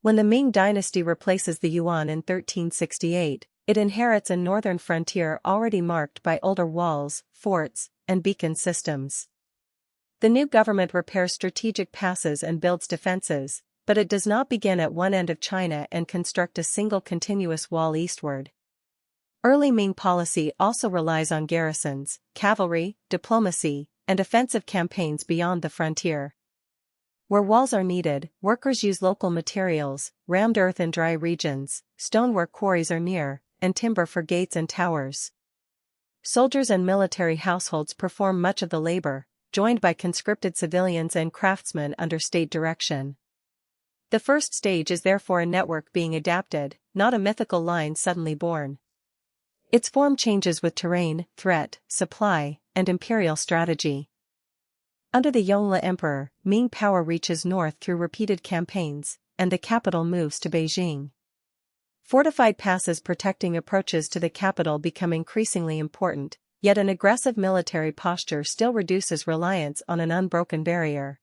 When the Ming Dynasty replaces the Yuan in 1368, it inherits a northern frontier already marked by older walls, forts, and beacon systems. The new government repairs strategic passes and builds defenses, but it does not begin at one end of China and construct a single continuous wall eastward. Early Ming policy also relies on garrisons, cavalry, diplomacy, and offensive campaigns beyond the frontier. Where walls are needed, workers use local materials, rammed earth in dry regions, stone where quarries are near, and timber for gates and towers. Soldiers and military households perform much of the labor, joined by conscripted civilians and craftsmen under state direction. The first stage is therefore a network being adapted, not a mythical line suddenly born. Its form changes with terrain, threat, supply, and imperial strategy. Under the Yongle Emperor, Ming power reaches north through repeated campaigns, and the capital moves to Beijing. Fortified passes protecting approaches to the capital become increasingly important, yet an aggressive military posture still reduces reliance on an unbroken barrier.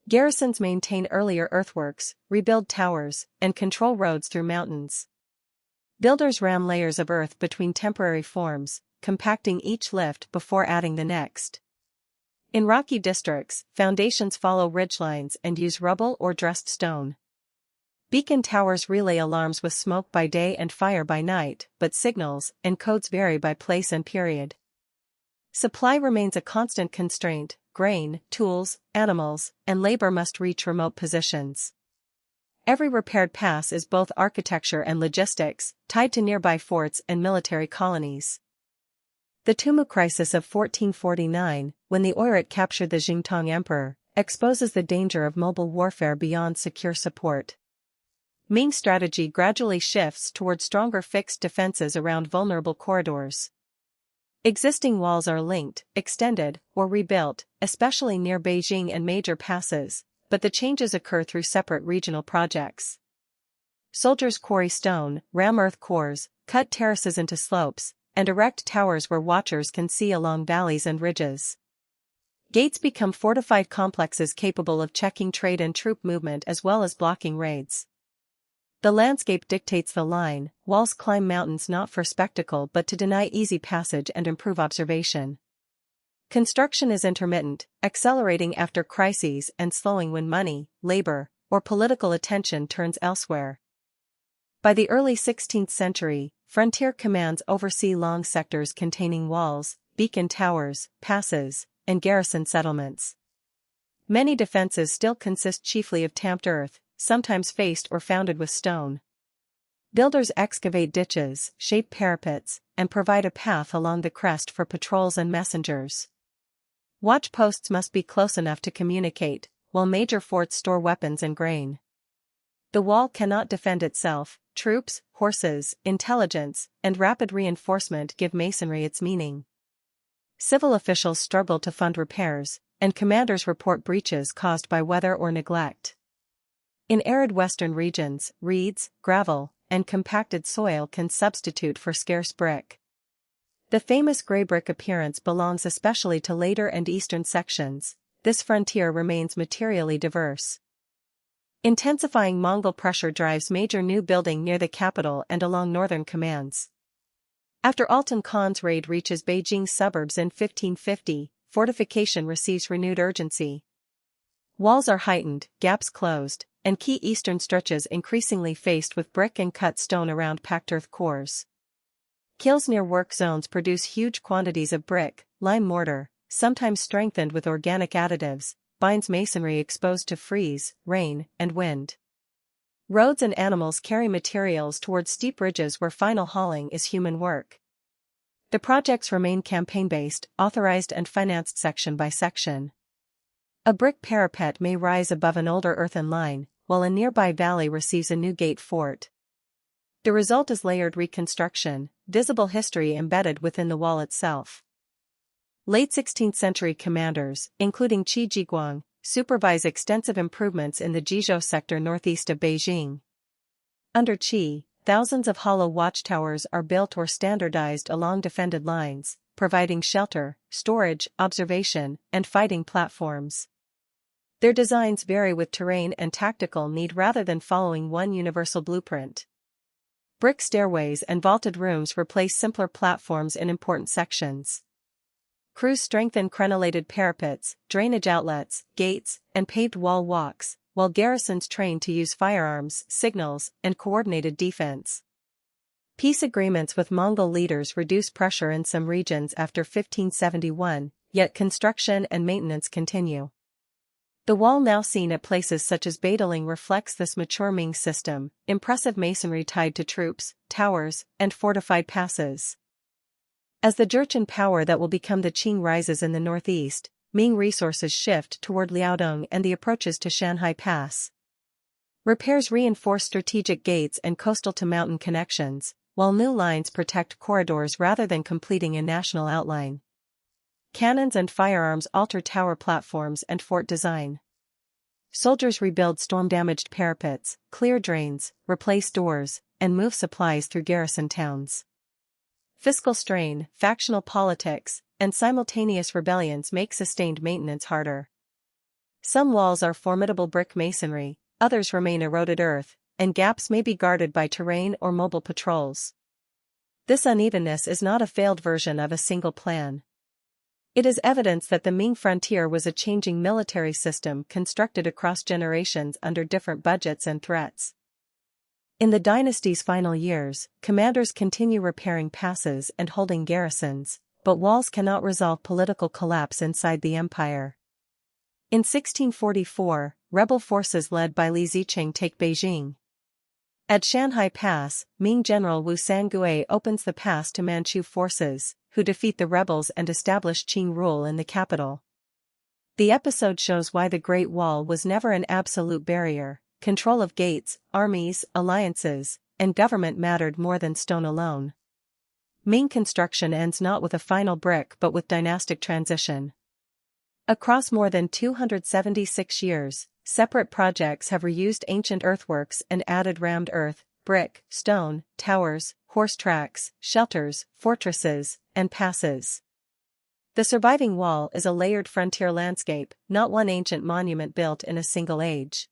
Garrisons maintain earlier earthworks, rebuild towers, and control roads through mountains. Builders ram layers of earth between temporary forms, compacting each lift before adding the next. In rocky districts, foundations follow ridgelines and use rubble or dressed stone. Beacon towers relay alarms with smoke by day and fire by night, but signals and codes vary by place and period. Supply remains a constant constraint. Grain, tools, animals, and labor must reach remote positions. Every repaired pass is both architecture and logistics, tied to nearby forts and military colonies. The Tumu crisis of 1449, when the Oirat captured the Jingtong Emperor, exposes the danger of mobile warfare beyond secure support. Ming strategy gradually shifts toward stronger fixed defenses around vulnerable corridors. Existing walls are linked, extended, or rebuilt, especially near Beijing and major passes, but the changes occur through separate regional projects. Soldiers quarry stone, ram earth cores, cut terraces into slopes, and erect towers where watchers can see along valleys and ridges. Gates become fortified complexes capable of checking trade and troop movement as well as blocking raids. The landscape dictates the line, walls climb mountains not for spectacle but to deny easy passage and improve observation. Construction is intermittent, accelerating after crises and slowing when money, labor, or political attention turns elsewhere. By the early 16th century, frontier commands oversee long sectors containing walls, beacon towers, passes, and garrison settlements. Many defenses still consist chiefly of tamped earth, sometimes faced or founded with stone. Builders excavate ditches, shape parapets, and provide a path along the crest for patrols and messengers. Watch posts must be close enough to communicate, while major forts store weapons and grain. The wall cannot defend itself. Troops, horses, intelligence, and rapid reinforcement give masonry its meaning. Civil officials struggle to fund repairs, and commanders report breaches caused by weather or neglect. In arid western regions, reeds, gravel, and compacted soil can substitute for scarce brick. The famous gray brick appearance belongs especially to later and eastern sections. This frontier remains materially diverse. Intensifying Mongol pressure drives major new building near the capital and along northern commands. After Altan Khan's raid reaches Beijing's suburbs in 1550, fortification receives renewed urgency. Walls are heightened, gaps closed, and key eastern stretches increasingly faced with brick and cut stone around packed earth cores. Kilns near work zones produce huge quantities of brick, lime mortar, sometimes strengthened with organic additives, binds masonry exposed to freeze, rain, and wind. Roads and animals carry materials towards steep ridges where final hauling is human work. The projects remain campaign-based, authorized and financed section by section. A brick parapet may rise above an older earthen line, while a nearby valley receives a new gate fort. The result is layered reconstruction, visible history embedded within the wall itself. Late 16th century commanders, including Qi Jiguang, supervise extensive improvements in the Jizhou sector northeast of Beijing. Under Qi, thousands of hollow watchtowers are built or standardized along defended lines, providing shelter, storage, observation, and fighting platforms. Their designs vary with terrain and tactical need rather than following one universal blueprint. Brick stairways and vaulted rooms replace simpler platforms in important sections. Crews strengthen crenellated parapets, drainage outlets, gates, and paved wall walks, while garrisons train to use firearms, signals, and coordinated defense. Peace agreements with Mongol leaders reduce pressure in some regions after 1571, yet construction and maintenance continue. The wall now seen at places such as Badaling reflects this mature Ming system, impressive masonry tied to troops, towers, and fortified passes. As the Jurchen power that will become the Qing rises in the northeast, Ming resources shift toward Liaodong and the approaches to Shanhai Pass. Repairs reinforce strategic gates and coastal-to-mountain connections, while new lines protect corridors rather than completing a national outline. Cannons and firearms alter tower platforms and fort design. Soldiers rebuild storm-damaged parapets, clear drains, replace doors, and move supplies through garrison towns. Fiscal strain, factional politics, and simultaneous rebellions make sustained maintenance harder. Some walls are formidable brick masonry, others remain eroded earth, and gaps may be guarded by terrain or mobile patrols. This unevenness is not a failed version of a single plan. It is evidence that the Ming frontier was a changing military system constructed across generations under different budgets and threats. In the dynasty's final years, commanders continue repairing passes and holding garrisons, but walls cannot resolve political collapse inside the empire. In 1644, rebel forces led by Li Zicheng take Beijing. At Shanhai Pass, Ming general Wu Sangui opens the pass to Manchu forces, who defeat the rebels and establish Qing rule in the capital. The episode shows why the Great Wall was never an absolute barrier. Control of gates, armies, alliances, and government mattered more than stone alone. Ming construction ends not with a final brick but with dynastic transition. Across more than 276 years, separate projects have reused ancient earthworks and added rammed earth, brick, stone, towers, horse tracks, shelters, fortresses, and passes. The surviving wall is a layered frontier landscape, not one ancient monument built in a single age.